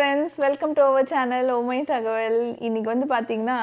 Friends, welcome to our channel ஓமை தகவல். இன்னைக்கு வந்து பார்த்தீங்கன்னா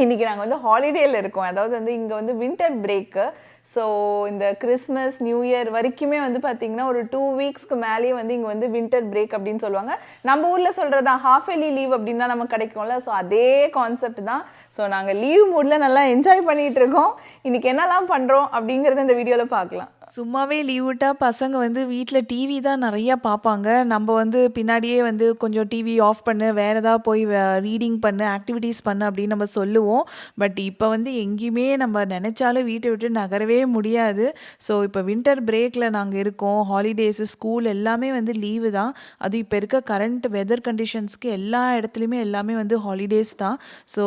இன்னைக்கு நாங்கள் வந்து ஹாலிடேயில் இருக்கோம். அதாவது வந்து இங்கே வந்து வின்டர் பிரேக்கு. ஸோ இந்த கிறிஸ்மஸ் நியூ இயர் வரைக்குமே வந்து பார்த்தீங்கன்னா ஒரு 2 வீக்ஸ்க்கு மேலேயே வந்து இங்கே வந்து வின்டர் பிரேக் அப்படின்னு சொல்லுவாங்க. நம்ம ஊரில் சொல்கிறதா ஹாஃப் எலி லீவ் அப்படின்னு தான் நமக்கு கிடைக்கும்ல. ஸோ அதே கான்செப்ட் தான். ஸோ நாங்கள் லீவ் மூடில் நல்லா என்ஜாய் பண்ணிகிட்டு இருக்கோம். இன்றைக்கி என்னெல்லாம் பண்ணுறோம் அப்படிங்கிறத இந்த வீடியோவில் பார்க்கலாம். சும்மாவே லீவ் விட்டால் பசங்க வந்து வீட்டில் டிவி தான் நிறையா பார்ப்பாங்க. நம்ம வந்து பின்னாடியே வந்து கொஞ்சம் டிவி ஆஃப் பண்ணு, வேறு ஏதாவது போய் ரீடிங் பண்ணு, ஆக்டிவிட்டீஸ் பண்ணு அப்படின்னு நம்ம சொல்லுவோம். பட் இப்போ வந்து எங்கேயுமே நம்ம நினச்சாலும் வீட்டை விட்டு நகரவே முடியாது. ஸோ இப்போ வின்டர் பிரேக்கில் நாங்கள் இருக்கோம். ஹாலிடேஸு, ஸ்கூல் எல்லாமே வந்து லீவு தான். அது இப்போ இருக்க கரண்ட் வெதர் கண்டிஷன்ஸ்க்கு எல்லா இடத்துலையுமே எல்லாமே வந்து ஹாலிடேஸ் தான். ஸோ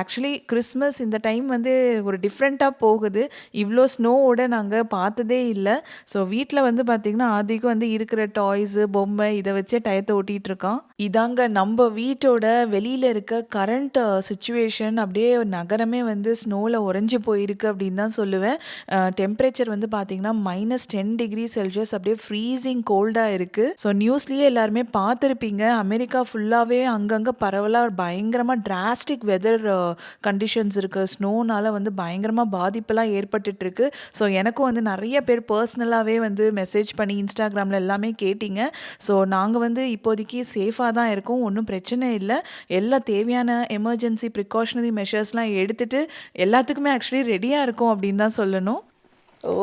ஆக்சுவலி கிறிஸ்மஸ் இந்த டைம் வந்து ஒரு டிஃப்ரெண்ட்டாக போகுது. இவ்வளோ ஸ்னோவோட நாங்கள் பார்த்ததே இல்லை. ஸோ வீட்டில் வந்து பார்த்திங்கன்னா ஆதிக்கும் வந்து இருக்கிற டாய்ஸு, பொம்மை இதை வச்சே டயத்தை ஓட்டிகிட்டு இருக்கான். இதாங்க நம்ம வீட்டோட வெளியில் இருக்க கரண்ட் சுச்சுவேஷன். அப்படியே நகரமே வந்து ஸ்னோவில் உறைஞ்சி போயிருக்கு அப்படின்னு தான் சொல்லுவேன். டெம்பரேச்சர் வந்து பார்த்திங்கன்னா -10°C அப்படியே ஃப்ரீசிங் கோல்டாக இருக்குது. ஸோ நியூஸ்லேயே எல்லாருமே பார்த்துருப்பீங்க. அமெரிக்கா ஃபுல்லாகவே அங்கங்கே பரவலாக பயங்கரமாக டிராஸ்டிக் வெதர் கண்டிஷன்ஸ் இருக்குது. ஸ்னோனால் வந்து பயங்கரமாக பாதிப்பெல்லாம் ஏற்பட்டுருக்கு. ஸோ எனக்கும் வந்து நிறைய பேர் பர்சனலாகவே வந்து மெசேஜ் பண்ணி இன்ஸ்டாகிராமில் எல்லாமே கேட்டிங்க. ஸோ நாங்கள் வந்து இப்போதைக்கு சேஃபாக தான் இருக்கோம். ஒன்றும் பிரச்சனை இல்லை. எல்லா தேவையான எமர்ஜென்சி ப்ரிகாஷனரி மெஷர்ஸ்லாம் எடுத்துகிட்டு எல்லாத்துக்குமே ஆக்சுவலி ரெடியாக இருக்கும் அப்படின்னு தான் சொல்லணும்.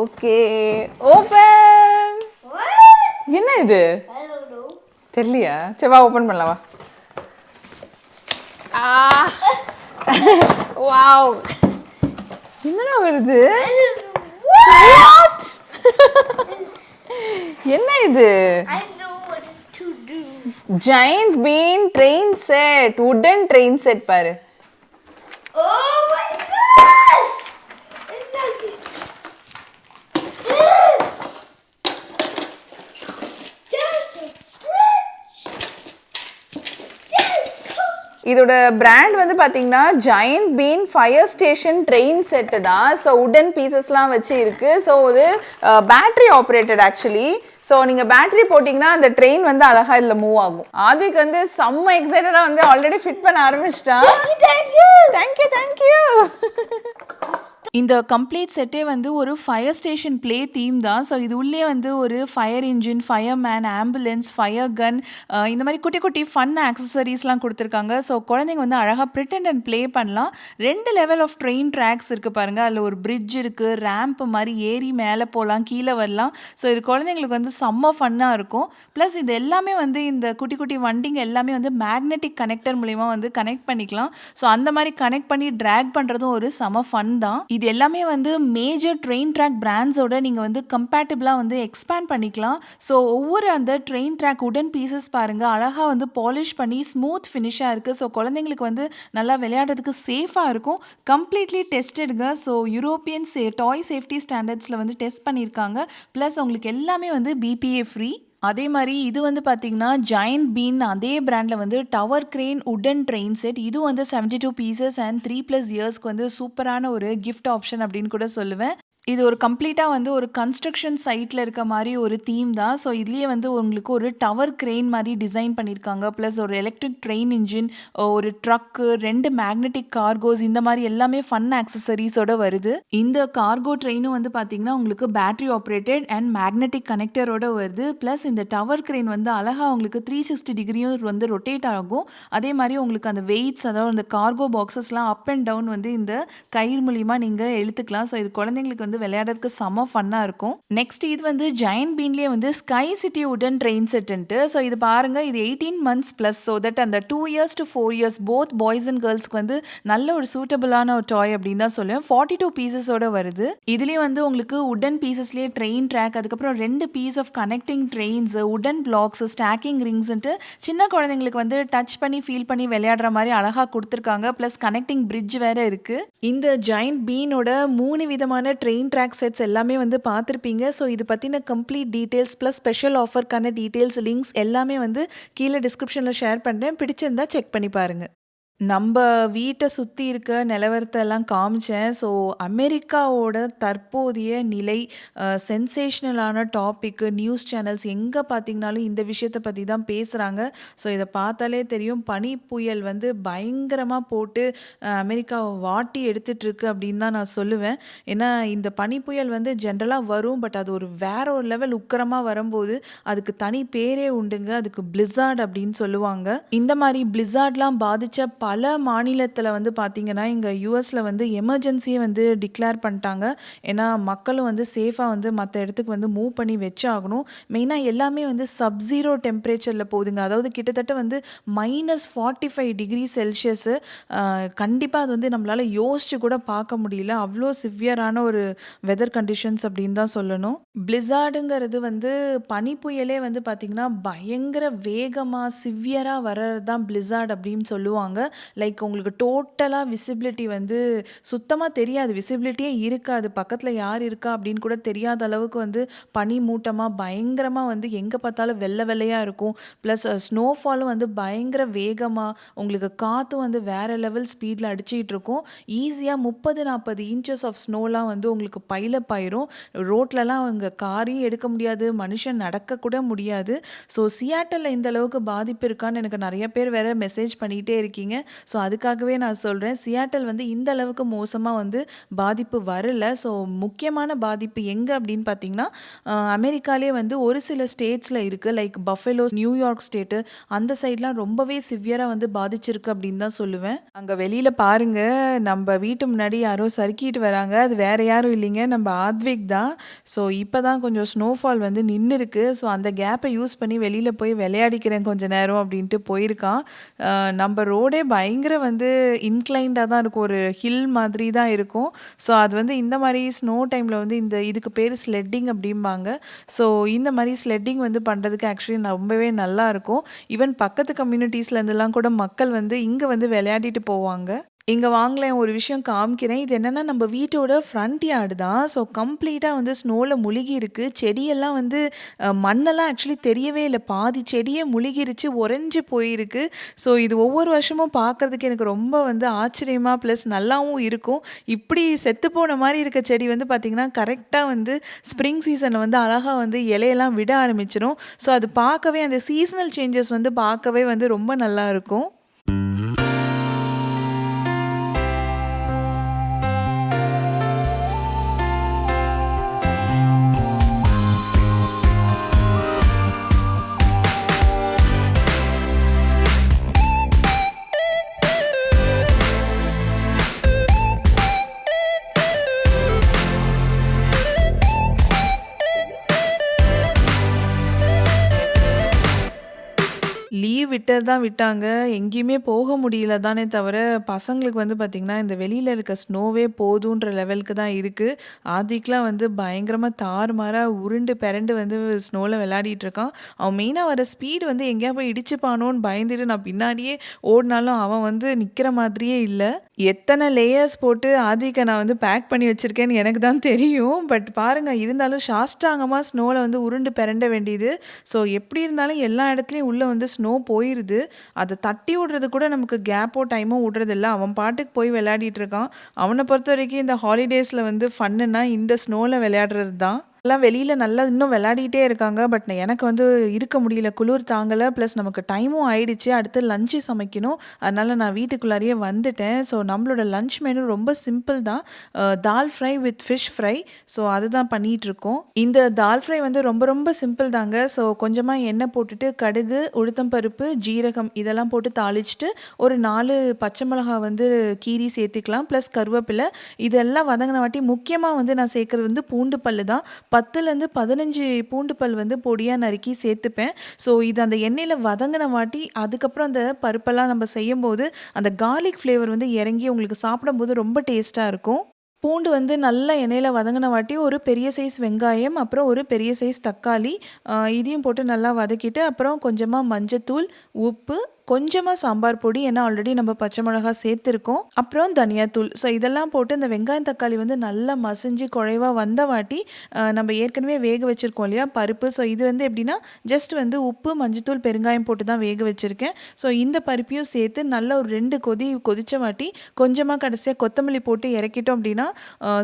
Okay, open. என்ன இது தெரியலையா? சரி வா ஓப்பன் பண்ணலாம். வாவ், என்னடா வருது? என்ன இது? Giant bean train set, wooden train set பாரு. Oh my gosh! இதோட பிராண்ட் வந்து பார்த்தீங்கன்னா giant been fire station train set தான். ஸோ உடன் பீசஸ்லாம் வச்சு இருக்குது. ஸோ இது பேட்ரி ஆப்ரேட்டட் ஆக்சுவலி. ஸோ நீங்கள் பேட்டரி போட்டிங்கன்னா அந்த ட்ரெயின் வந்து அழகாக இதில் மூவ் ஆகும். அதுக்கு வந்து செம்ம எக்ஸைட்டடாக வந்து ஆல்ரெடி ஃபிட் பண்ண ஆரம்பிச்சிட்டான். தேங்க்யூ. இந்த கம்ப்ளீட் செட்டே வந்து ஒரு ஃபயர் ஸ்டேஷன் ப்ளே தீம் தான். ஸோ இது உள்ளே வந்து ஒரு fire engine, fireman, ambulance, fire gun, இந்த மாதிரி குட்டி குட்டி ஃபன் ஆக்சசரிஸ்லாம் கொடுத்துருக்காங்க. ஸோ குழந்தைங்க வந்து அழகாக ப்ரிட்டன் அண்ட் ப்ளே பண்ணலாம். 2 லெவல் ஆஃப் ட்ரெயின் ட்ராக்ஸ் இருக்குது பாருங்கள். அதில் ஒரு பிரிட்ஜ் இருக்குது, ரேம்ப் மாதிரி ஏறி மேலே போகலாம், கீழே வரலாம். ஸோ இது குழந்தைங்களுக்கு வந்து செம்ம ஃபன்னாக இருக்கும். ப்ளஸ் இது எல்லாமே வந்து இந்த குட்டி குட்டி வண்டிங்க எல்லாமே வந்து மேக்னெட்டிக் கனெக்டர் மூலிமா வந்து கனெக்ட் பண்ணிக்கலாம். ஸோ அந்த மாதிரி கனெக்ட் பண்ணி ட்ராக் பண்ணுறதும் ஒரு செம ஃபன் தான். இது எல்லாமே வந்து மேஜர் ட்ரெயின் ட்ராக் பிராண்ட்ஸோட நீங்கள் வந்து கம்பேட்டிபிளாக வந்து எக்ஸ்பேண்ட் பண்ணிக்கலாம். ஸோ ஒவ்வொரு அந்த ட்ரெயின் ட்ராக் உடன் பீசஸ் பாருங்கள், அழகாக வந்து பாலிஷ் பண்ணி ஸ்மூத் ஃபினிஷாக இருக்குது. ஸோ குழந்தைங்களுக்கு வந்து நல்லா விளையாடுறதுக்கு சேஃபாக இருக்கும். கம்ப்ளீட்லி டெஸ்டடுங்க. ஸோ யூரோப்பியன் டாய் சேஃப்டி ஸ்டாண்டர்ட்ஸில் வந்து டெஸ்ட் பண்ணியிருக்காங்க. ப்ளஸ் உங்களுக்கு எல்லாமே வந்து BPA ஃப்ரீ. அதே மாதிரி இது வந்து பார்த்திங்கன்னா ஜாயண்ட் பீன் அதே பிராண்டில் வந்து டவர் கிரேன் உடன் ட்ரெயின் செட். இது வந்து 72 பீசஸ் அண்ட் 3+ இயர்ஸ்க்கு வந்து சூப்பரான ஒரு கிஃப்ட் ஆப்ஷன் அப்படின்னு கூட சொல்லுவேன். இது ஒரு கம்ப்ளீட்டாக வந்து ஒரு கன்ஸ்ட்ரக்ஷன் சைட்டில் இருக்க மாதிரி ஒரு தீம் தான். ஸோ இதுலேயே வந்து உங்களுக்கு ஒரு டவர் கிரெயின் மாதிரி டிசைன் பண்ணியிருக்காங்க. ப்ளஸ் ஒரு எலக்ட்ரிக் ட்ரெயின் இன்ஜின், ஒரு ட்ரக்கு, 2 மேக்னெட்டிக் கார்கோஸ், இந்த மாதிரி எல்லாமே ஃபன் ஆக்சசரிஸோட வருது. இந்த கார்கோ ட்ரெயினும் வந்து பார்த்திங்கன்னா உங்களுக்கு பேட்டரி ஆப்ரேட்டட் அண்ட் மேக்னெட்டிக் கனெக்டரோட வருது. ப்ளஸ் இந்த டவர் கிரெயின் வந்து அழகாக உங்களுக்கு 360 டிகிரியும் வந்து ரொட்டேட் ஆகும். அதே மாதிரி உங்களுக்கு அந்த வெயிட்ஸ், அதாவது அந்த கார்கோ பாக்ஸஸ்லாம் அப் அண்ட் டவுன் வந்து இந்த கயிறு மூலிமா நீங்கள் இழுத்துக்கலாம். ஸோ இது குழந்தைங்களுக்கு வந்து விளையாடுறதுக்கு செம்ம ஃபன்னாக இருக்கும். நெக்ஸ்ட் இது வந்து ஜாயண்ட் பீன்லேயே வந்து ஸ்கை சிட்டி உடன் ட்ரெயின் செட்டுன்ட்டு. ஸோ இது பாருங்கள், இது 18 months ப்ளஸ். ஸோ தட் அந்த 2 years to 4 years both boys and கேர்ள்ஸ்க்கு வந்து நல்ல ஒரு சூட்டபிளான ஒரு டாய் அப்படின்னு தான் சொல்லுவேன். 42 பீசஸோட வருது. இதுலேயே வந்து உங்களுக்கு உடன் பீசஸ்லேயே ட்ரெயின் ட்ராக், அதுக்கப்புறம் 2 பீஸ் ஆஃப் கனெக்டிங் ட்ரெயின்ஸ், உடன் பிளாக்ஸ், ஸ்டாக்கிங் ரிங்ஸ்ன்ட்டு சின்ன குழந்தைங்களுக்கு வந்து டச் பண்ணி ஃபீல் பண்ணி விளையாடுற மாதிரி அழகாக கொடுத்துருக்காங்க. ப்ளஸ் கனெக்டிங் பிரிட்ஜ் வேறு இருக்குது. இந்த ஜாயண்ட் பீனோட 3 விதமான ட்ரெயின் ட்ராக் செட்ஸ் எல்லாமே வந்து பார்த்துருப்பீங்க. ஸோ இது பற்றின கம்ப்ளீட் டீட்டெயில்ஸ் ப்ளஸ் ஸ்பெஷல் ஆஃபர்க்கான டீட்டெயில்ஸ், லிங்க்ஸ் எல்லாமே வந்து கீழே டிஸ்கிரிப்ஷனில் ஷேர் பண்ணுறேன். பிடிச்சிருந்தா செக் பண்ணி பாருங்கள். நம்ப வீட்ட சுத்தி இருக்க நிலவரத்த எல்லாம் காமிச்சேன். ஸோ, அமெரிக்காவோட தற்போதைய நிலை சென்சேஷனலான டாபிக்கு நியூஸ் சேனல்ஸ் எங்க பார்த்தீங்கனாலும் இந்த விஷயத்த பத்தி தான் பேசுறாங்க. ஸோ, இத பார்த்தாலே தெரியும் பனி புயல் வந்து பயங்கரமா போட்டு அமெரிக்காவ வாட்டி எடுத்துட்டுருக்கு அப்படின்னு தான் நான் சொல்லுவேன். ஏன்னா, இந்த பனி புயல் வந்து ஜென்ரலா வரும். பட் அது ஒரு வேற ஒரு லெவல் உக்கிரமா வரும்போது, அதுக்கு தனி பேரே உண்டுங்க. அதுக்கு பிளிஸார்ட் அப்படின்னு சொல்லுவாங்க. இந்த மாரி பிளிஸார்ட்லாம் பாதிச்ச பல மாநிலத்தில வந்து பார்த்தீங்கன்னா, இங்க யுஎஸ்ல வந்து எமர்ஜென்சியே வந்து டிக்ளேர் பண்ணிட்டாங்க. ஏன்னா, மக்களும் வந்து சேஃபா வந்து மத்த இடத்துக்கு வந்து மூவ் பண்ணி வச்சாகணும். மெயினா எல்லாமே வந்து சப் ஜீரோ டெம்பரேச்சர்ல போகுதுங்க. அதாவது கிட்டத்தட்ட வந்து -45°C கண்டிப்பா அது வந்து நம்மளால யோசிச்சு கூட பார்க்க முடியல. அவ்ளோ சிவியரான ஒரு வெதர் கண்டிஷன்ஸ் அப்படின்னு தான் சொல்லணும். பிளிஸார்டுங்கிறது வந்து பனிப்புயலே வந்து பார்த்தீங்கன்னா, பயங்கர வேகமா, சிவியரா வர்றது தான் பிளிஸார்ட் அப்படின்னு சொல்லுவாங்க. லைக் உங்களுக்கு டோட்டலா விசிபிலிட்டி வந்து சுத்தமா தெரியாது. விசிபிலிட்டியே இருக்காது. பக்கத்துல யார் இருக்கா அப்படின்னு கூட தெரியாத அளவுக்கு வந்து பனி மூட்டமா பயங்கரமா வந்து எங்க பார்த்தாலும் வெள்ள வெள்ளையா இருக்கும். ப்ளஸ் ஸ்னோஃபாலும் வந்து பயங்கர வேகமா, உங்களுக்கு காத்தும் வந்து வேற லெவல் ஸ்பீட்ல அடிச்சிட்டு இருக்கும். ஈஸியா 30, 40 இன்ச்சஸ் ஆஃப் ஸ்னோலாம் வந்து உங்களுக்கு பைல் அப் ஆயிரும். ரோட்லலாம் அங்க காரையும் எடுக்க முடியாது. மனுஷன் நடக்க கூட முடியாது. ஸோ சியாட்டல்ல இந்த அளவுக்கு பாதிப்பு இருக்கான்னு எனக்கு நெறைய பேர் வேற மெசேஜ் பண்ணிட்டே இருக்கீங்க. ஸோ அதுக்காகவே நான் சொல்றேன். சியாட்டல் வந்து இந்த அளவுக்கு மோசமா வந்து பாதிப்பு வரல. ஸோ முக்கியமான பாதிப்பு எங்க அப்படின்னு பார்த்தீங்கன்னா, அமெரிக்காலயே வந்து ஒரு சில ஸ்டேட்ஸ்ல இருக்கு. லைக் பஃபலோ, நியூயார்க் ஸ்டேட்டு அந்த சைட்லாம் ரொம்பவே சிவியரா வந்து பாதிச்சிருக்கு அப்படின்னு தான் சொல்லுவேன். அங்க வெளியில பாருங்க, நம்ப வீட்டு முன்னாடி யாரோ சறுக்கிட்டு வராங்க. அது வேற யாரும் இல்லைங்க, நம்ம ஆத்விக் தான். ஸோ இப்ப தான் கொஞ்சம் ஸ்னோஃபால் வந்து நின்னுருக்கு. ஸோ அந்த கேப்பை யூஸ் பண்ணி வெளியில போய் விளையாடிக்கிறேன் கொஞ்ச நேரம் அப்படின்ட்டு போயிருக்கான். நம்ம ரோடே பயங்கர வந்து இன்க்ளைன்டா தான் இருக்கும். ஒரு ஹில் மாதிரி தான் இருக்கும். ஸோ அது வந்து இந்த மாரி ஸ்னோ டைம்ல வந்து இதுக்கு பேரு ஸ்லெட்டிங் அப்படிம்பாங்க. ஸோ இந்த மாரி ஸ்லெட்டிங் வந்து பண்றதுக்கு ஆக்சுவலி ரொம்பவே நல்லாருக்கும். ஈவன் பக்கத்து கம்யூனிட்டீஸ்லேருந்துலாம் கூட மக்கள் வந்து இங்க வந்து விளையாடிட்டு போவாங்க. இங்க வாங்களேன் ஒரு விஷயம் காமிக்கிறேன். இது என்னன்னா நம்ம வீட்டோட ஃப்ரண்ட் யார்டு தான். ஸோ கம்ப்ளீட்டா வந்து ஸ்னோல முழுகி இருக்கு. செடியெல்லாம் வந்து மண்ணெல்லாம் ஆக்சுவலி தெரியவே இல்ல. பாதி செடியே முழுகிருச்சு, உறைஞ்சு போயிருக்கு. ஸோ இது ஒவ்வொரு வருஷமும் பார்க்கறதுக்கு எனக்கு ரொம்ப வந்து ஆச்சரியமா ப்ளஸ் நல்லாவும் இருக்கும். இப்படி செத்துப்போன மாரி இருக்க செடி வந்து பார்த்தீங்கன்னா, கரெக்ட்டா வந்து ஸ்ப்ரிங் சீசன்ல வந்து அழகா வந்து இலையெல்லாம் விட ஆரம்பிச்சுரும். ஸோ அது பார்க்கவே அந்த சீசனல் சேஞ்சஸ் வந்து பார்க்கவே வந்து ரொம்ப நல்லாருக்கும். லீவ் விட்டது தான் விட்டாங்க. எங்கேயுமே போக முடியல தானே தவிர, பசங்களுக்கு வந்து பார்த்திங்கன்னா, இந்த வெளியில இருக்க ஸ்னோவே போதுன்ற லெவலுக்கு தான் இருக்கு. ஆதிக்லாம் வந்து பயங்கரமா தாறுமாறா உருண்டு பெரண்டு வந்து ஸ்னோல விளையாடிட்டு இருக்கான். அவன் மெயினா வர ஸ்பீடு வந்து எங்கேயா போய் இடிச்சுப்பானோன்னு பயந்துட்டு நான் பின்னாடியே ஓடுனாலும் அவன் வந்து நிக்கிற மாதிரியே இல்ல. எத்தனை லேயர்ஸ் போட்டு ஆத்விக்க நான் வந்து பேக் பண்ணி வச்சிருக்கேன்னு எனக்கு தான் தெரியும். பட் பாருங்க, இருந்தாலும் சாஷ்டாங்கமா ஸ்னோல வந்து உருண்டு பெரண்ட வேண்டியது. ஸோ எப்படி இருந்தாலும் எல்லா இடத்துலயும் உள்ள வந்து ஸ்னோ போயிருது. அத தட்டி விடுறது கூட நமக்கு கேப்போ, டைமோ விடுறதில்ல. அவன் பாட்டுக்கு போய் விளையாடிட்டு இருக்கான். அவன பொறுத்தவரைக்கும் இந்த ஹாலிடேஸ்ல வந்து ஃபன்னுன்னா இந்த ஸ்னோல விளையாடுறது தான். எல்லாம் வெளியில நல்லா இன்னும் விளையாடிட்டே இருக்காங்க. பட் எனக்கு வந்து இருக்க முடியல. குளிர் தாங்கல. ப்ளஸ் நமக்கு டைமும் ஆயிடுச்சு. அடுத்து லஞ்ச் சமைக்கணும். அதனால நான் வீட்டுக்குள்ளாரையே வந்துட்டேன். ஸோ நம்மளோட லஞ்ச் மெனு ரொம்ப சிம்பிள் தான். Dal fry with fish fry. So அதுதான் பண்ணிகிட்ருக்கோம். இந்த தால் ஃப்ரை வந்து ரொம்ப ரொம்ப சிம்பிள் தாங்க. ஸோ கொஞ்சமாக எண்ணெய் போட்டுட்டு கடுகு, உளுத்தம்பருப்பு, ஜீரகம் இதெல்லாம் போட்டு தாளிச்சுட்டு ஒரு 4 பச்சை மிளகா வந்து கீரி சேர்த்துக்கலாம். ப்ளஸ் கருவேப்பிலை இதெல்லாம் வதங்கின வாட்டி முக்கியமாக வந்து நான் சேர்க்குறது வந்து பூண்டு பல்லு தான். 10லேருந்து 15 பூண்டு பல் வந்து பொடியா நறுக்கி சேர்த்துப்பேன். ஸோ இது அந்த எண்ணெயில வதங்கின வாட்டி அதுக்கப்புறம் அந்த பருப்பெல்லாம் நம்ம செய்யும்போது அந்த கார்லிக் ஃப்ளேவர் வந்து இறங்கி உங்களுக்கு சாப்பிடும்போது ரொம்ப டேஸ்ட்டா இருக்கும். பூண்டு வந்து நல்லா எண்ணெயில வதங்கின வாட்டி ஒரு பெரிய சைஸ் வெங்காயம், அப்புறம் ஒரு பெரிய சைஸ் தக்காளி இதையும் போட்டு நல்லா வதக்கிட்டு, அப்புறம் கொஞ்சமாக மஞ்சத்தூள், உப்பு, கொஞ்சமாக சாம்பார் பொடி, ஏன்னா ஆல்ரெடி நம்ம பச்சை மிளகா சேர்த்துருக்கோம், அப்புறம் தனியாத்தூள். ஸோ இதெல்லாம் போட்டு இந்த வெங்காயம் தக்காளி வந்து நல்லா மசிஞ்சு குழைவாக வந்த வாட்டி நம்ம ஏற்கனவே வேக வச்சுருக்கோம் இல்லையா பருப்பு. ஸோ இது வந்து எப்படின்னா ஜஸ்ட் வந்து உப்பு, மஞ்சத்தூள், பெருங்காயம் போட்டு தான் வேக வச்சுருக்கேன். ஸோ இந்த பருப்பையும் சேர்த்து நல்லா ஒரு 2 கொதிச்ச வாட்டி கொஞ்சமாக கடைசியாக கொத்தமல்லி போட்டு இறக்கிட்டோம் அப்படின்னா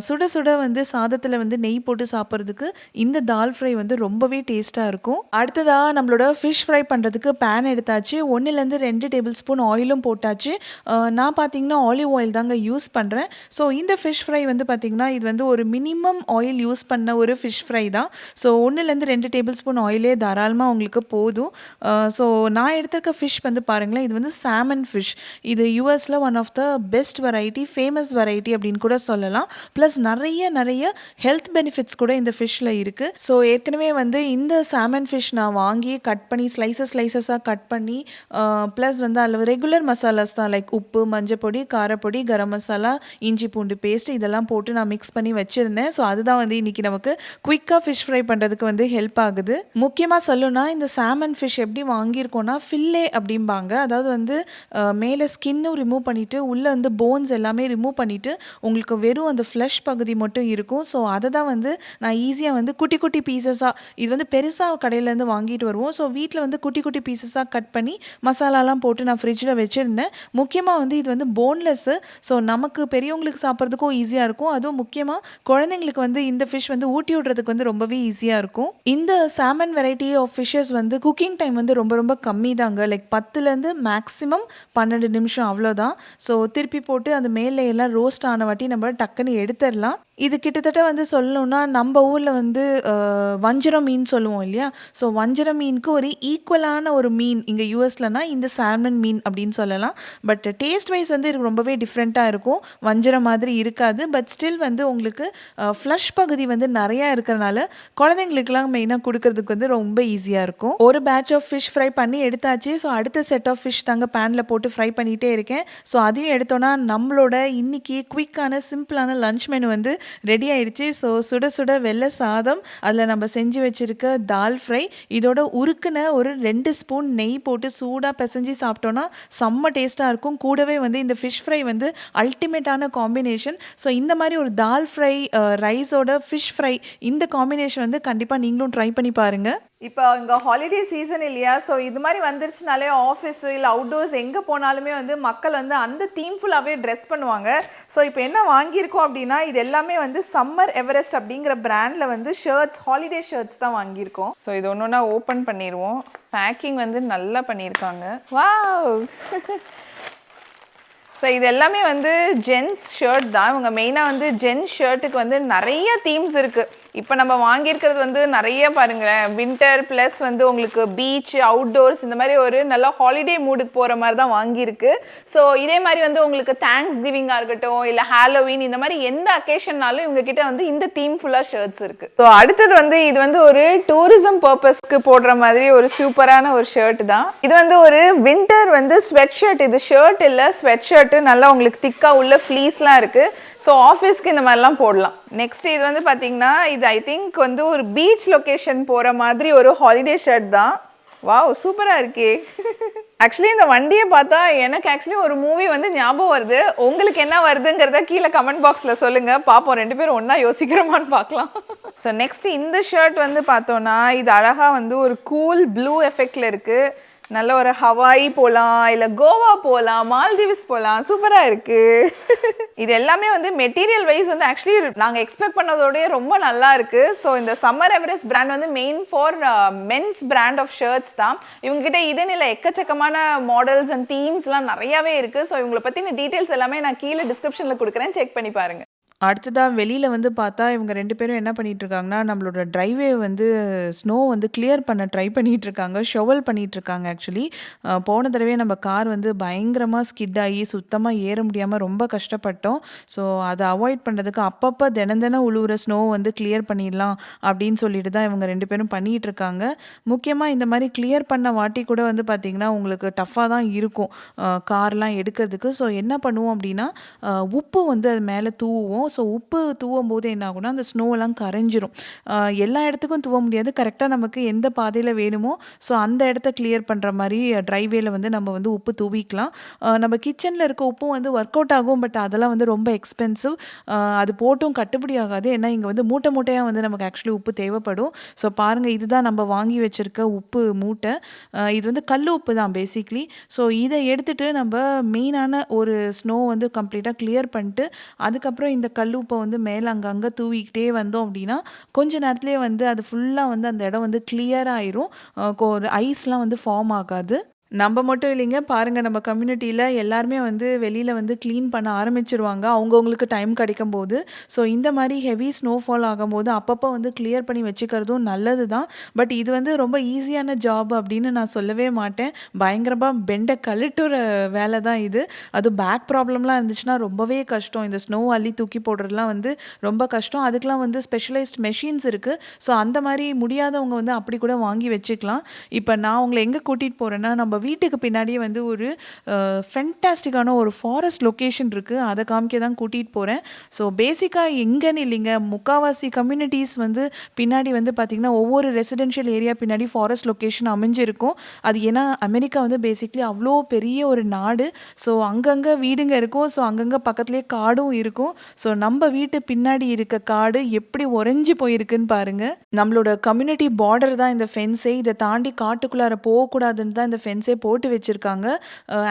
சுட சுட வந்து சாதத்தில் வந்து நெய் போட்டு சாப்பிட்றதுக்கு இந்த தால் ஃப்ரை வந்து ரொம்பவே டேஸ்ட்டாக இருக்கும். அடுத்ததாக நம்மளோட ஃபிஷ் ஃப்ரை பண்ணுறதுக்கு பேன் எடுத்தாச்சு. 1லேருந்து 2 டேபிள் ஸ்பூன் ஆயிலும் போட்டாச்சு. நான் பார்த்தீங்கன்னா ஆலிவ் ஆயில் தாங்க யூஸ் பண்ணுறேன். ஸோ இந்த ஃபிஷ் ஃப்ரை வந்து பார்த்திங்கன்னா இது வந்து ஒரு மினிமம் ஆயில் யூஸ் பண்ண ஒரு ஃபிஷ் ஃப்ரை தான். ஸோ 1லேருந்து 2 டேபிள் ஸ்பூன் ஆயிலே தாராளமாக உங்களுக்கு போதும். ஸோ நான் எடுத்திருக்க ஃபிஷ் வந்து பாருங்களேன், இது வந்து சாமன் ஃபிஷ். இது யூஎஸில் one of the best variety, famous variety அப்படின்னு கூட சொல்லலாம். ப்ளஸ் நிறைய ஹெல்த் பெனிஃபிட்ஸ் கூட இந்த ஃபிஷ்ஷில் இருக்குது. ஸோ ஏற்கனவே வந்து இந்த சாமன் ஃபிஷ் நான் வாங்கி கட் பண்ணி ஸ்லைசஸாக கட் பண்ணி ப்ளஸ் வந்து அதில் ரெகுலர் மசாலாஸ் தான், லைக் உப்பு, மஞ்சப்பொடி, காரப்பொடி, கரம் மசாலா, இஞ்சி பூண்டு பேஸ்ட் இதெல்லாம் போட்டு நான் மிக்ஸ் பண்ணி வச்சுருந்தேன். ஸோ அதுதான் வந்து இன்றைக்கி நமக்கு குயிக்காக ஃபிஷ் ஃப்ரை பண்ணுறதுக்கு வந்து ஹெல்ப் ஆகுது. முக்கியமாக சொல்லணும்னா இந்த சாமன் ஃபிஷ் எப்படி வாங்கியிருக்கோன்னா ஃபில்லே அப்படிம்பாங்க. அதாவது வந்து மேலே ஸ்கின்னும் ரிமூவ் பண்ணிவிட்டு உள்ளே வந்து போன்ஸ் எல்லாமே ரிமூவ் பண்ணிவிட்டு உங்களுக்கு வெறும் அந்த ஃப்ளஷ் பகுதி மட்டும் இருக்கும். ஸோ அதை தான் வந்து நான் ஈஸியாக வந்து குட்டி குட்டி பீசஸாக, இது வந்து பெருசாக கடையிலேருந்து வாங்கிட்டு வருவோம். ஸோ வீட்டில் வந்து குட்டி குட்டி பீசஸாக கட் பண்ணி மசாலாலாம் போட்டு நான் ஃப்ரிட்ஜில் வச்சுருந்தேன். முக்கியமாக வந்து இது வந்து போன்லெஸ்ஸு. ஸோ நமக்கு பெரியவங்களுக்கு சாப்பிட்றதுக்கும் ஈஸியாக இருக்கும். அதுவும் முக்கியமாக குழந்தைங்களுக்கு வந்து இந்த ஃபிஷ் வந்து ஊட்டி விடுறதுக்கு வந்து ரொம்பவே ஈஸியாக இருக்கும். இந்த சாமன் வெரைட்டி ஆஃப் ஃபிஷ்ஷஸ் வந்து குக்கிங் டைம் வந்து ரொம்ப கம்மி தாங்க. லைக் 10லேருந்து மேக்ஸிமம் 12 நிமிஷம் அவ்வளோதான். ஸோ திருப்பி போட்டு அந்த மேலே எல்லாம் ரோஸ்ட் ஆன வாட்டி நம்ம டக்குன்னு எடுத்துடலாம். இது கிட்டத்தட்ட வந்து சொல்லணும்னா நம்ம ஊரில் வந்து வஞ்சரம் மீன் சொல்லுவோம் இல்லையா. ஸோ வஞ்சரம் மீனுக்கு ஒரு ஈக்குவலான ஒரு மீன் இங்கே யூஎஸ்லனா இந்த சால்மன் மீன் அப்படின்னு சொல்லலாம். பட் டேஸ்ட் வைஸ் வந்து இது ரொம்பவே டிஃப்ரெண்ட்டாக இருக்கும். வஞ்சரம் மாதிரி இருக்காது. பட் ஸ்டில் வந்து உங்களுக்கு ஃப்ளஷ் பகுதி வந்து நிறையா இருக்கிறனால குழந்தைங்களுக்குலாம் மெயினாக கொடுக்கறதுக்கு வந்து ரொம்ப ஈஸியாக இருக்கும். ஒரு பேட்ச் ஆஃப் ஃபிஷ் ஃப்ரை பண்ணி எடுத்தாச்சு. ஸோ அடுத்த செட் ஆஃப் ஃபிஷ் தாங்க பேனில் போட்டு ஃப்ரை பண்ணிகிட்டே இருக்கேன். ஸோ அதையும் எடுத்தோன்னா நம்மளோட இன்றைக்கி குயிக்கான சிம்பிளான லன்ச் மெனு வந்து ரெடி ஆயிடுச்சு. ஸோ சுட சுட வெள்ளை சாதம், அதில் நம்ம செஞ்சு வச்சுருக்க தால் ஃப்ரை, இதோட உருக்குன ஒரு 2 ஸ்பூன் நெய் போட்டு சூடாக பிசைஞ்சு சாப்பிட்டோன்னா செம்ம டேஸ்ட்டாக இருக்கும். கூடவே வந்து இந்த ஃபிஷ் ஃப்ரை வந்து அல்டிமேட்டான காம்பினேஷன். ஸோ இந்த மாதிரி ஒரு தால் ஃப்ரை, ரைஸோட ஃபிஷ் ஃப்ரை, இந்த காம்பினேஷன் வந்து கண்டிப்பாக நீங்களும் ட்ரை பண்ணி பாருங்கள். இப்போ இங்கே ஹாலிடே சீசன் இல்லையா. ஸோ இது மாதிரி வந்துருச்சுனாலே ஆஃபீஸு இல்லை அவுட்டோர்ஸ் எங்கே போனாலுமே வந்து மக்கள் வந்து அந்த தீம் ஃபுல்லாகவே ட்ரெஸ் பண்ணுவாங்க. ஸோ இப்போ என்ன வாங்கியிருக்கோம் அப்படின்னா இது எல்லாமே வந்து சம்மர் எவரெஸ்ட் அப்படிங்கிற பிராண்டில் வந்து ஷர்ட்ஸ், ஹாலிடே ஷர்ட்ஸ் தான் வாங்கியிருக்கோம். ஸோ இது ஒன்று ஓப்பன் பண்ணிடுவோம். பேக்கிங் வந்து நல்லா பண்ணியிருக்காங்க. வாவ். ஸோ இது எல்லாமே வந்து ஜென்ஸ் ஷர்ட் தான். இவங்க மெயினாக வந்து ஜென்ஸ் ஷர்ட்டுக்கு வந்து நிறைய தீம்ஸ் இருக்குது. இப்போ நம்ம வாங்கியிருக்கிறது வந்து நிறைய பாருங்களேன், வின்டர் ப்ளஸ் வந்து உங்களுக்கு பீச், அவுட்டோர்ஸ், இந்த மாதிரி ஒரு நல்ல ஹாலிடே மூடுக்கு போகிற மாதிரி தான் வாங்கியிருக்கு. ஸோ இதே மாதிரி வந்து உங்களுக்கு தேங்க்ஸ் கிவிங்காக இருக்கட்டும், இல்லை ஹாலோவின், இந்த மாதிரி எந்த அக்கேஷன்னாலும் இவங்ககிட்ட வந்து இந்த தீம் ஃபுல்லாக ஷர்ட்ஸ் இருக்குது. ஸோ அடுத்தது வந்து இது வந்து ஒரு டூரிசம் பர்பஸ்க்கு போடுற மாதிரி ஒரு சூப்பரான ஒரு ஷர்ட் தான். இது வந்து ஒரு வின்டர் வந்து ஸ்வெட் ஷர்ட். இது ஷர்ட் இல்லை, ஸ்வெட் ஷர்ட். நல்லா உங்களுக்கு திக்காக உள்ள ஃப்ளீஸ்லாம் இருக்குது. ஸோ ஆஃபீஸ்க்கு இந்த மாதிரிலாம் போடலாம். நெக்ஸ்ட் இது வந்து பார்த்தீங்கன்னா இது ஐ திங்க் வந்து ஒரு பீச் லொக்கேஷன் போகிற மாதிரி ஒரு ஹாலிடே ஷர்ட் தான். வாவ், சூப்பராக இருக்கே. ஆக்சுவலி இந்த வண்டியை பார்த்தா எனக்கு ஆக்சுவலி ஒரு மூவி வந்து ஞாபகம் வருது. உங்களுக்கு என்ன வருதுங்கிறத கீழே கமெண்ட் பாக்ஸில் சொல்லுங்கள். பார்ப்போம், 2 பேரும் ஒன்றா யோசிக்கிறோமான்னு பார்க்கலாம். ஸோ நெக்ஸ்ட் இந்த ஷர்ட் வந்து பார்த்தோன்னா இது அழகாக வந்து ஒரு கூல் ப்ளூ எஃபெக்டில் இருக்குது. நல்ல ஒரு ஹவாய் போகலாம், இல்லை கோவா போகலாம், மால்தீவ்ஸ் போகலாம். சூப்பராக இருக்குது. இது எல்லாமே வந்து மெட்டீரியல் வைஸ் வந்து ஆக்சுவலி நாங்கள் எக்ஸ்பெக்ட் பண்ணதோடய ரொம்ப நல்லா இருக்குது. ஸோ இந்த சம்மர் எவரெஸ்ட் பிராண்ட் வந்து main for men's brand of shirts தான். இவங்ககிட்ட இதுன்னு இல்லை, எக்கச்சக்கமான மாடல்ஸ் அண்ட் தீம்ஸ்லாம் நிறையாவே இருக்குது. ஸோ இவங்களை பற்றின டீட்டெயில்ஸ் எல்லாமே நான் கீழே டிஸ்கிரிப்ஷனில் கொடுக்குறேன், செக் பண்ணி பாருங்கள். அடுத்ததாக வெளியில் வந்து பார்த்தா இவங்க 2 பேரும் என்ன பண்ணிகிட்ருக்காங்கன்னா நம்மளோட ட்ரைவே வந்து ஸ்னோ வந்து கிளியர் பண்ண ட்ரை பண்ணிகிட்ருக்காங்க, ஷொவல் பண்ணிகிட்ருக்காங்க. ஆக்சுவலி போன தடவை நம்ம கார் வந்து பயங்கரமாக ஸ்கிட் ஆகி சுத்தமாக ஏற முடியாமல் ரொம்ப கஷ்டப்பட்டோம். ஸோ அதை அவாய்ட் பண்ணுறதுக்கு அப்பப்போ தினம் உழுவுற ஸ்னோ வந்து கிளியர் பண்ணிடலாம் அப்படின்னு சொல்லிட்டு தான் இவங்க 2 பேரும் பண்ணிகிட்ருக்காங்க. முக்கியமாக இந்த மாதிரி கிளியர் பண்ண வாட்டி கூட வந்து பார்த்திங்கன்னா உங்களுக்கு டஃப்பாக தான் இருக்கும் கார்லாம் எடுக்கிறதுக்கு. ஸோ என்ன பண்ணுவோம் அப்படின்னா உப்பு வந்து அது மேலே தூவுவோம். ஸோ உப்பு தூவும் போது என்ன ஆகும்னா அந்த ஸ்னோவெல்லாம் கரைஞ்சிரும். எல்லா இடத்துக்கும் தூவ முடியாது, கரெக்டாக நமக்கு எந்த பாதையில் வேணுமோ ஸோ அந்த இடத்த கிளியர் பண்ணுற மாதிரி ட்ரைவேல வந்து நம்ம வந்து உப்பு தூவிக்கலாம். நம்ம கிச்சனில் இருக்க உப்பும் வந்து ஒர்க் அவுட் ஆகும், பட் அதெல்லாம் வந்து ரொம்ப எக்ஸ்பென்சிவ். அது போட்டும் கட்டுப்படி ஆகாது, ஏன்னா இங்கே வந்து மூட்டை மூட்டையாக வந்து நமக்கு ஆக்சுவலி உப்பு தேவைப்படும். ஸோ பாருங்கள், இதுதான் நம்ம வாங்கி வச்சுருக்க உப்பு மூட்டை. இது வந்து கல் உப்பு தான் பேசிக்லி. ஸோ இதை எடுத்துகிட்டு நம்ம மெயினான ஒரு ஸ்னோ வந்து கம்ப்ளீட்டாக கிளியர் பண்ணிட்டு அதுக்கப்புறம் இந்த கல் உப்பை வந்து மேலே அங்கங்கே தூவிக்கிட்டே வந்தோம் அப்படின்னா கொஞ்ச நேரத்துலேயே வந்து அது ஃபுல்லாக வந்து அந்த இடம் வந்து கிளியர் ஆயிரும். ஒரு ஐஸ்லாம் வந்து ஃபார்ம் ஆகாது. நம்ம மட்டும் இல்லைங்க, பாருங்கள் நம்ம கம்யூனிட்டியில் எல்லாருமே வந்து வெளியில் வந்து க்ளீன் பண்ண ஆரம்பிச்சிருவாங்க அவங்கவுங்களுக்கு டைம் கிடைக்கும்போது. ஸோ இந்த மாதிரி ஹெவி ஸ்னோஃபால் ஆகும்போது அப்பப்போ வந்து கிளியர் பண்ணி வச்சுக்கிறதும் நல்லது தான். பட் இது வந்து ரொம்ப ஈஸியான ஜாப் அப்படின்னு நான் சொல்லவே மாட்டேன். பயங்கரமாக பெண்டை கழட்டுற வேலை தான் இது. அது பேக் ப்ராப்ளம்லாம் இருந்துச்சுன்னா ரொம்பவே கஷ்டம். இந்த ஸ்னோ அள்ளி தூக்கி போடுறதுலாம் வந்து ரொம்ப கஷ்டம். அதுக்கெலாம் வந்து ஸ்பெஷலைஸ்ட் மெஷின்ஸ் இருக்குது. ஸோ அந்த மாதிரி முடியாதவங்க வந்து அப்படி கூட வாங்கி வச்சுக்கலாம். இப்போ நான் உங்களை எங்கே கூட்டிகிட்டு போகிறேன்னா, நம்ம வீட்டுக்கு பின்னாடியே வந்து ஒரு ஃபென்டாஸ்டிக்கான ஒரு ஃபாரஸ்ட் லொக்கேஷன் இருக்குது. அதை காமிக்க தான் கூட்டிகிட்டு போகிறேன். ஸோ பேசிக்காக எங்கன்னு இல்லைங்க, முக்கால்வாசி கம்யூனிட்டிஸ் வந்து பின்னாடி வந்து பார்த்திங்கன்னா ஒவ்வொரு ரெசிடென்ஷியல் ஏரியா பின்னாடி ஃபாரஸ்ட் லொக்கேஷன் அமைஞ்சிருக்கும். அது ஏன்னா அமெரிக்கா வந்து பேசிக்லி அவ்வளோ பெரிய ஒரு நாடு. ஸோ அங்கங்கே வீடுங்க இருக்கும், ஸோ அங்கங்கே பக்கத்துலேயே காடும் இருக்கும். ஸோ நம்ம வீட்டு பின்னாடி இருக்க காடு எப்படி உறைஞ்சி போயிருக்குன்னு பாருங்கள். நம்மளோட கம்யூனிட்டி பார்டர் தான் இந்த ஃபென்ஸே. இதை தாண்டி காட்டுக்குள்ளார போகக்கூடாதுன்னு தான் இந்த ஃபென்ஸே போட்டு வச்சுருக்காங்க.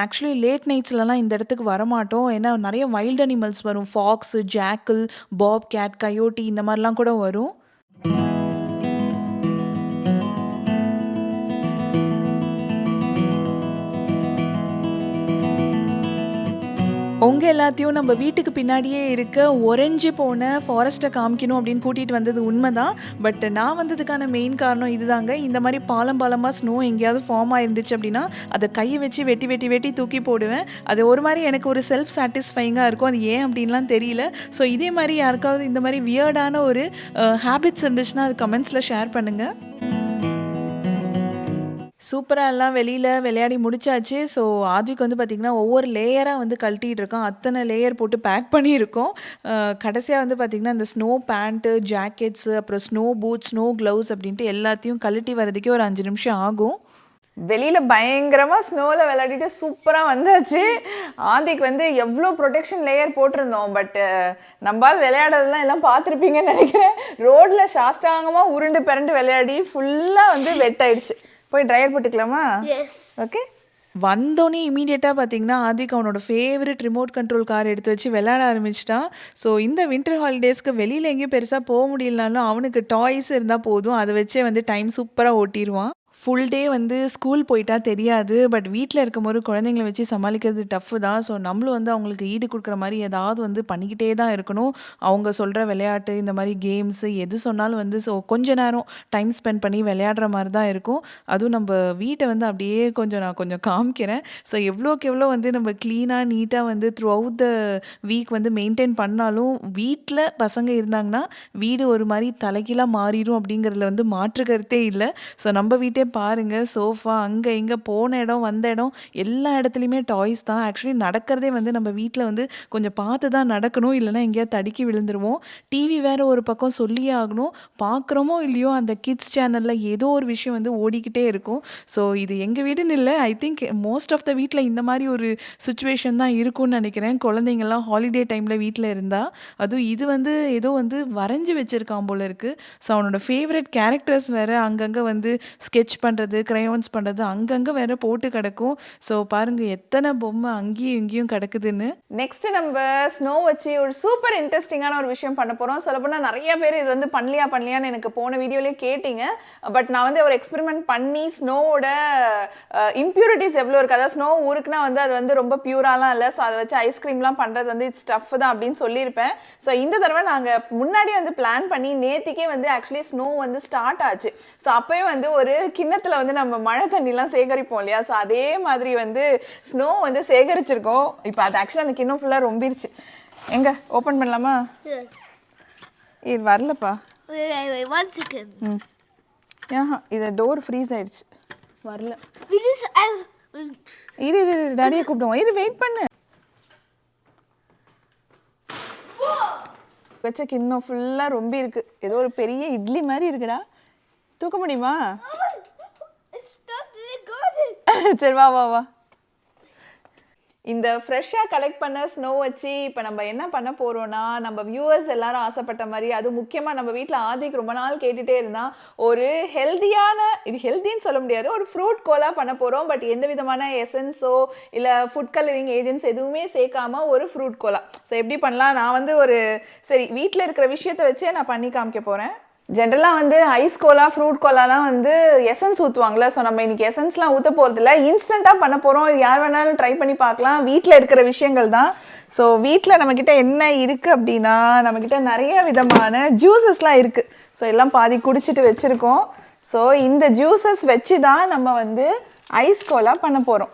ஆக்சுவலி லேட் நைட்ஸ்லலாம் இந்த இடத்துக்கு வரமாட்டோம், ஏன்னா நிறைய வைல்ட் அனிமல்ஸ் வரும். ஃபாக்ஸு, ஜாக்கிள், பாப் கேட், கயோட்டி இந்த மாதிரிலாம் கூட வரும். உங்கள் எல்லாத்தையும் நம்ம வீட்டுக்கு பின்னாடியே இருக்க உறைஞ்சி போன ஃபாரஸ்ட்டை காமிக்கணும் அப்படின்னு கூட்டிகிட்டு வந்தது உண்மை தான். பட் நான் வந்ததுக்கான மெயின் காரணம் இதுதாங்க. இந்த மாதிரி பாலமாக ஸ்னோ எங்கேயாவது ஃபார்ம் ஆயிருந்துச்சு அப்படின்னா அதை கையை வச்சு வெட்டி வெட்டி வெட்டி தூக்கி போடுவேன். அது ஒரு மாதிரி எனக்கு ஒரு செல்ஃப் சாட்டிஸ்ஃபைங்காக இருக்கும். அது ஏன் அப்படின்லாம் தெரியல. ஸோ இதே மாதிரி யாருக்காவது இந்த மாதிரி வியர்டான ஒரு ஹேபிட்ஸ் இருந்துச்சுன்னா அது கமெண்ட்ஸில் ஷேர் பண்ணுங்கள். சூப்பராக எல்லாம் வெளியில் விளையாடி முடிச்சாச்சு. ஸோ ஆத்விக் வந்து பார்த்திங்கன்னா ஒவ்வொரு லேயராக வந்து கழட்டிகிட்டு இருக்கான். அத்தனை லேயர் போட்டு பேக் பண்ணியிருக்கோம். கடைசியாக வந்து பார்த்திங்கன்னா இந்த ஸ்னோ பேண்ட்டு, ஜாக்கெட்ஸு, அப்புறம் ஸ்னோ பூட்ஸ், ஸ்னோ க்ளவுஸ் அப்படின்ட்டு எல்லாத்தையும் கழட்டி வரதுக்கே ஒரு 5 நிமிஷம் ஆகும். வெளியில் பயங்கரமாக ஸ்னோவில் விளையாடிட்டு சூப்பராக வந்தாச்சு. ஆதிக்கு வந்து எவ்வளோ ப்ரொடெக்ஷன் லேயர் போட்டிருந்தோம். பட் நம்மளால் விளையாடுறதுலாம் எல்லாம் பார்த்துருப்பீங்கன்னு நினைக்கிறேன். ரோடில் சாஷ்டாங்கமாக உருண்டு பிறண்டு விளையாடி ஃபுல்லாக வந்து வெட் ஆயிடுச்சு. போய் ட்ரையர் போட்டுக்கலாமா? ஓகே. வந்தோடனே இமீடியட்டாக பார்த்தீங்கன்னா ஆத்விக் அவனோட ஃபேவரட் ரிமோட் கண்ட்ரோல் கார் எடுத்து வச்சு விளையாட ஆரம்பிச்சிட்டான். ஸோ இந்த வின்டர் ஹாலிடேஸ்க்கு வெளியில் எங்கேயும் பெருசாக போக முடியலனாலும் அவனுக்கு டாய்ஸ் இருந்தால் போதும், அதை வச்சே வந்து டைம் சூப்பராக ஓட்டிடுவான். ஃபுல் டே வந்து ஸ்கூல் போயிட்டா தெரியாது, பட் வீட்டில் இருக்கும்போது குழந்தைங்கள வச்சு சமாளிக்கிறது டஃப்பு தான். ஸோ நம்மளும் வந்து அவங்களுக்கு ஈடு கொடுக்குற மாதிரி ஏதாவது வந்து பண்ணிக்கிட்டே தான் இருக்கணும். அவங்க சொல்கிற விளையாட்டு, இந்த மாதிரி கேம்ஸு எது சொன்னாலும் வந்து ஸோ கொஞ்ச நேரம் டைம் ஸ்பெண்ட் பண்ணி விளையாடுற மாதிரி தான் இருக்கும். அதுவும் நம்ம வீட்டை வந்து அப்படியே நான் கொஞ்சம் காமிக்கிறேன். ஸோ எவ்வளோக்கு எவ்வளோ வந்து நம்ம க்ளீனாக நீட்டாக வந்து த்ரூ அவுட் த வீக் வந்து மெயின்டைன் பண்ணாலும் வீட்டில் பசங்க இருந்தாங்கன்னா வீடு ஒரு மாதிரி தலைகீழாக மாறிடும் அப்படிங்கிறதுல வந்து மாற்று கருத்தே இல்லை. ஸோ நம்ம வீட்டே பாருங்கள், சோஃபா அங்கே இங்கே போன இடம் வந்த இடம் எல்லா இடத்துலையுமே டாய்ஸ் தான். ஆக்சுவலி நடக்கிறதே வந்து நம்ம வீட்டில் வந்து கொஞ்சம் பார்த்து தான் நடக்கணும், இல்லைனா எங்கேயாவது தடுக்கி விழுந்துருவோம். டிவி வேறு ஒரு பக்கம் சொல்லியே ஆகணும். பார்க்குறோமோ இல்லையோ அந்த கிட்ஸ் சேனலில் ஏதோ ஒரு விஷயம் வந்து ஓடிக்கிட்டே இருக்கும். ஸோ இது எங்கள் வீடுன்னு இல்லை, I think most of the வீட்டில் இந்த மாதிரி ஒரு சுச்சுவேஷன் தான் இருக்கும்னு நினைக்கிறேன். குழந்தைங்கள்லாம் ஹாலிடே டைமில் வீட்டில் இருந்தால். அதுவும் இது வந்து ஏதோ வந்து வரைஞ்சி வச்சுருக்கான் போல இருக்குது. ஸோ அவனோட ஃபேவரட் கேரக்டர்ஸ் வேறு அங்கங்கே வந்து ஸ்கெட்ச் பண்ணுறது, க்ரையான்ஸ் பண்ணுறது அங்கங்கே வேற போட்டு கிடக்கும். ஸோ பாருங்கள் எத்தனை பொம்மை அங்கேயும் இங்கேயும் கிடக்குதுன்னு. நெக்ஸ்ட் நம்ம ஸ்னோ வச்சு ஒரு சூப்பர் இன்ட்ரெஸ்டிங்கான ஒரு விஷயம் பண்ண போகிறோம். சொல்லப்போனால் நிறைய பேர் இது வந்து பண்ணலையான்னு எனக்கு போன வீடியோலேயே கேட்டிங்க. பட் நான் வந்து ஒரு எக்ஸ்பெரிமெண்ட் பண்ணி ஸ்னோவோட இம்ப்யூரிட்டிஸ் எவ்வளோ இருக்குது, அதாவது ஸ்னோ ஊருக்குனா வந்து அது வந்து ரொம்ப பியூராலாம் இல்லை, ஸோ அதை வச்சு ஐஸ்கிரீம்லாம் பண்ணுறது வந்து இட்ஸ் டஃப் தான் அப்படின்னு சொல்லியிருப்பேன். ஸோ இந்த தடவை நாங்கள் முன்னாடியே வந்து பிளான் பண்ணி நேற்றுக்கே வந்து ஆக்சுவலி ஸ்னோ வந்து ஸ்டார்ட் ஆச்சு. ஸோ அப்போயே வந்து ஒரு கிண்ணத்தில் வந்து நம்ம மழை தண்ணிலாம் சேகரிப்போம் இல்லையா, ஸோ அதே மாதிரி வந்து ஸ்னோ வந்து சேகரிச்சிருக்கோம். இப்போ அது ஆக்சுவலாக அந்த கிண்ணம் ஃபுல்லாக ரொம்பிருச்சு. எங்கே ஓப்பன் பண்ணலாமா? இது வரலப்பா. இது டோர் ஃப்ரீஸ் ஆயிடுச்சு, வரல. இரு டாடியை கூப்பிடுவோம். வெயிட் பண்ணு. வச்ச கிண்ணம் ஃபுல்லாக ரொம்ப இருக்கு. ஏதோ ஒரு பெரிய இட்லி மாதிரி இருக்குடா. தூக்க முடியுமா? சரி வா வா வா. இந்த ஃப்ரெஷ்ஷாக கலெக்ட் பண்ண ஸ்னோ வச்சு இப்போ நம்ம என்ன பண்ண போகிறோன்னா, நம்ம வியூவர்ஸ் எல்லாரும் ஆசைப்பட்ட மாதிரி, அது முக்கியமாக நம்ம வீட்டில் ஆதிக்கு ரொம்ப நாள் கேட்டுகிட்டே இருந்தால், ஒரு ஹெல்தியான, இது ஹெல்தின்னு சொல்ல முடியாது, ஒரு ஃப்ரூட் கோலா பண்ண போகிறோம். பட் எந்த விதமான எசன்ஸோ இல்லை ஃபுட் கலரிங் ஏஜென்ட்ஸ் எதுவுமே சேர்க்காம ஒரு ஃப்ரூட் கோலா. ஸோ எப்படி பண்ணலாம், நான் வந்து ஒரு சரி வீட்டில் இருக்கிற விஷயத்தை வச்சே நான் பண்ணி காமிக்க போகிறேன். ஜென்ரலாக வந்து ஐஸ் கோலா ஃப்ரூட் கோலாலாம் வந்து எசன்ஸ் ஊற்றுவாங்களே. ஸோ நம்ம இன்னைக்கு எசன்ஸ்லாம் ஊற்ற போகிறதில்ல, இன்ஸ்டண்ட்டாக பண்ண போகிறோம். இது யார் வேணாலும் ட்ரை பண்ணி பார்க்கலாம், வீட்டில் இருக்கிற விஷயங்கள் தான். ஸோ வீட்டில் நம்மக்கிட்ட என்ன இருக்குது அப்படின்னா, நம்மக்கிட்ட நிறைய விதமான ஜூஸஸ்லாம் இருக்குது. ஸோ எல்லாம் பாதி குடிச்சிட்டு வச்சுருக்கோம். ஸோ இந்த ஜூஸஸ் வச்சு தான் நம்ம வந்து ஐஸ் கோலா பண்ண போகிறோம்.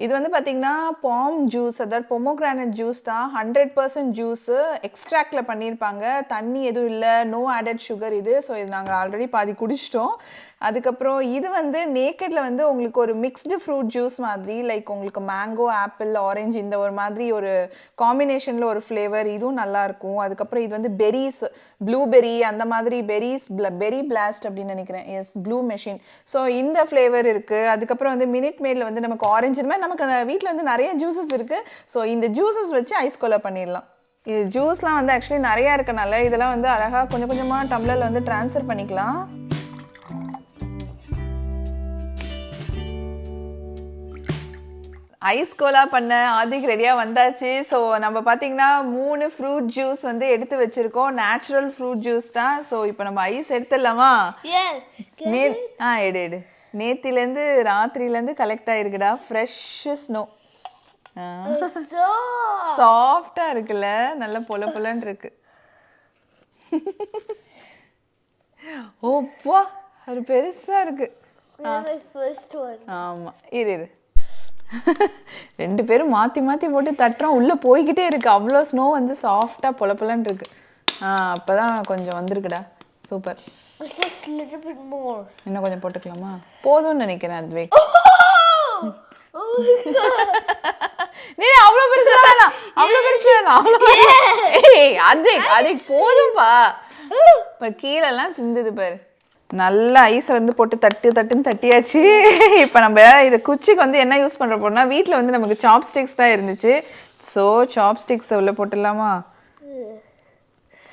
இது வந்து பார்த்தீங்கன்னா பாம் ஜூஸ், அதாவது பொமோகிரானட் ஜூஸ் தான். 100% ஜூஸு எக்ஸ்ட்ராக்டில் பண்ணியிருப்பாங்க, தண்ணி எதுவும் இல்லை, நோ ஆடட் சுகர் இது. ஸோ இது நாங்கள் ஆல்ரெடி பாதி குடிச்சிட்டோம். அதுக்கப்புறம் இது வந்து நேக்கடில் வந்து உங்களுக்கு ஒரு மிக்ஸ்டு ஃப்ரூட் ஜூஸ் மாதிரி, லைக் உங்களுக்கு மேங்கோ, ஆப்பிள், ஆரஞ்சு இந்த ஒரு மாதிரி ஒரு காம்பினேஷனில் ஒரு ஃப்ளேவர், இதுவும் நல்லாயிருக்கும். அதுக்கப்புறம் இது வந்து பெரிஸ், ப்ளூபெரி அந்த மாதிரி பெரிஸ், பெரி பிளாஸ்ட் அப்படின்னு நினைக்கிறேன், எஸ் ப்ளூ மெஷின். ஸோ இந்த ஃப்ளேவர் இருக்குது. அதுக்கப்புறம் வந்து மினிட் மேடில் வந்து நமக்கு ஆரஞ்சு, மாதிரி நமக்கு வீட்டில் வந்து நிறைய ஜூஸஸ் இருக்குது. ஸோ இந்த ஜூஸஸ் வச்சு ஐஸ் கோலா பண்ணிடலாம். இது ஜூஸ்லாம் வந்து ஆக்சுவலி நிறையா இருக்கனால இதெல்லாம் வந்து அழகாக கொஞ்சம் கொஞ்சமாக டம்ளரில் வந்து ட்ரான்ஸ்ஃபர் பண்ணிக்கலாம். ஐஸ் கோலா பண்ண ஆதிக்கு ரெடியாக வந்தாச்சு. ஸோ நம்ம பார்த்தீங்கன்னா 3 ஃப்ரூட் ஜூஸ் வந்து எடுத்து வச்சுருக்கோம், நேச்சுரல் ஃப்ரூட் ஜூஸ் தான். ஸோ இப்போ நம்ம ஐஸ் எடுத்துடலாமா? எடு. நேத்திலேருந்து ராத்திரியிலேருந்து கலெக்ட் ஆகிருக்குடா ஃப்ரெஷ் ஸ்னோ. சாஃப்டாக இருக்குல்ல, நல்ல பொல பொலன்னு இருக்கு. ஓப்பா அது பெருசாக இருக்கு. ஆமாம் இரு 2 பேரும் மாற்றி மாற்றி போட்டு தட்டுறோம், உள்ளே போய்கிட்டே இருக்கு. அவ்வளோ ஸ்னோ வந்து சாஃப்டாக பொல பொலன்னு இருக்கு. அப்போ தான் கொஞ்சம் வந்திருக்குடா. சூப்பர். இன்னும் கொஞ்சம் போட்டுக்கலாமா? போதும்னு நினைக்கிறேன் அத்வைக். நீ அவ்வளோ பெருசு வேணாம், அவ்வளோ பெருசு வேணாம். அத்வைக் போதும்பா. இப்போ கீழெல்லாம் சிந்துது பாரு. நல்ல ஐஸை வந்து போட்டு தட்டுன்னு தட்டியாச்சு. இப்போ நம்ம இதை குச்சிக்கு வந்து என்ன யூஸ் பண்ணுற போறோம்னா, வீட்டில் வந்து நமக்கு சாப்ஸ்டிக்ஸ் தான் இருந்துச்சு. ஸோ சாப்ஸ்டிக்ஸை உள்ளே போட்டுடலாமா?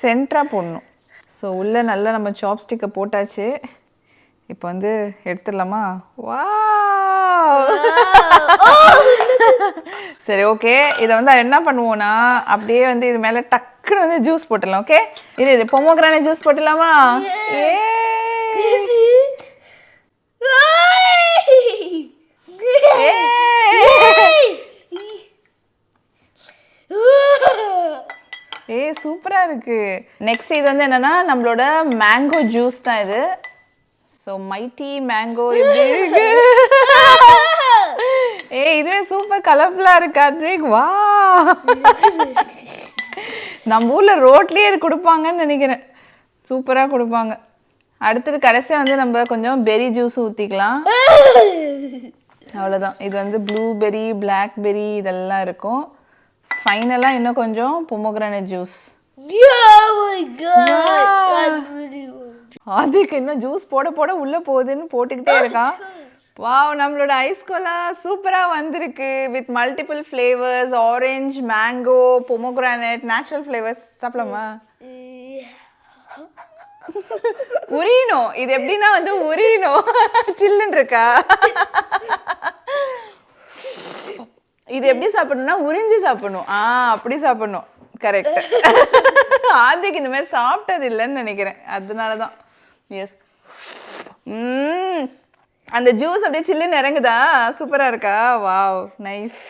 சென்டராக போடணும். ஸோ உள்ளே நல்லா நம்ம சாப்ஸ்டிக்கை போட்டாச்சு. இப்போ வந்து எடுத்துடலாமா? வா சரி ஓகே. இதை வந்து என்ன பண்ணுவோன்னா, அப்படியே வந்து இது மேலே டக்குன்னு வந்து ஜூஸ் போட்டுடலாம். ஓகே இது பொமோகிரானட் ஜூஸ் போட்டுடலாமா? சூப்பரா இருக்கு. நெக்ஸ்ட் இது வந்து என்னன்னா நம்மளோட மேங்கோ ஜூஸ் தான் இது. ஸோ மைட்டி மேங்கோ எப்படி இருக்கு? இதுவே சூப்பர் கலர்ஃபுல்லா இருக்கு அத்வைக். வா நம்ம ஊர்ல ரோட்லயே இது கொடுப்பாங்கன்னு நினைக்கிறேன். சூப்பரா கொடுப்பாங்க. அடுத்தது கடைசியாக வந்து நம்ம கொஞ்சம் பெரி ஜூஸ் ஊற்றிக்கலாம். அவ்வளோதான். இது வந்து ப்ளூபெரி, பிளாக்பெரி இதெல்லாம் இருக்கும். ஃபைனலாக இன்னும் கொஞ்சம் பொமோகிரானட் ஜூஸ். அதுக்கு இன்னும் ஜூஸ் போட உள்ளே போகுதுன்னு போட்டுக்கிட்டே இருக்கான். வாவ், நம்மளோட ஐஸ் கோலா சூப்பராக வந்திருக்கு. With multiple flavours, orange, mango, pomegranate, natural flavours. சாப்பிடலாமா? உரியணும். இது எப்படின்னா வந்து உரியணும். சில்லுன்னு இருக்கா? இது எப்படி சாப்பிடணும்னா உறிஞ்சி சாப்பிடணும். அப்படி சாப்பிடணும். கரெக்ட். ஆதிக்கு இந்த மாதிரி சாப்பிட்டது இல்லைன்னு நினைக்கிறேன், அதனாலதான். எஸ். அந்த ஜூஸ் அப்படியே சில்லுன்னு இறங்குதா? சூப்பரா இருக்கா? Wow, nice.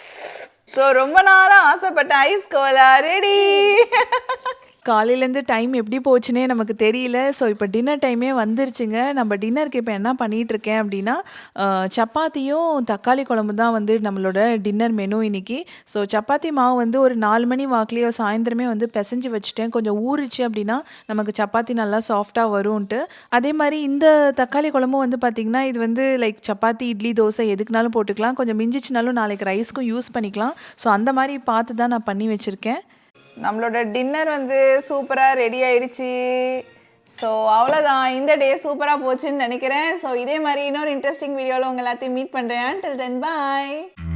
ஸோ ரொம்ப நாளாக ஆசைப்பட்ட ஐஸ் கோலா ரெடி. காலையிலேருந்து டைம் எப்படி போச்சுன்னே நமக்கு தெரியல. ஸோ இப்போ டின்னர் டைமே வந்துருச்சுங்க. நம்ம டின்னருக்கு இப்போ என்ன பண்ணிகிட்ருக்கேன் அப்படின்னா, சப்பாத்தியும் தக்காளி குழம்பு தான் வந்து நம்மளோட டின்னர் மெனு இன்றைக்கி. ஸோ சப்பாத்தி மாவு வந்து ஒரு 4 மணி வாக்குலேயோ சாயந்தரமே வந்து பிசைஞ்சு வச்சுட்டேன். கொஞ்சம் ஊறிச்சு அப்படின்னா நமக்கு சப்பாத்தி நல்லா சாஃப்டாக வரும்ன்ட்டு. அதே மாதிரி இந்த தக்காளி குழம்பும் வந்து பார்த்திங்கன்னா, இது வந்து லைக் சப்பாத்தி, இட்லி, தோசை எதுக்குனாலும் போட்டுக்கலாம். கொஞ்சம் மிஞ்சிச்சுனாலும் நாளைக்கு ரைஸ்க்கும் யூஸ் பண்ணிக்கலாம். ஸோ அந்த மாதிரி பார்த்து தான் நான் பண்ணி வச்சுருக்கேன். நம்மளோட டின்னர் வந்து சூப்பராக ரெடி ஆயிடுச்சு. ஸோ அவ்வளோதான், இந்த டே சூப்பராக போச்சுன்னு நினைக்கிறேன். ஸோ இதே மாதிரி இன்னொரு இன்ட்ரெஸ்டிங் வீடியோவில் உங்கள் எல்லாத்தையும் மீட் பண்ணுறேன். Till then, bye.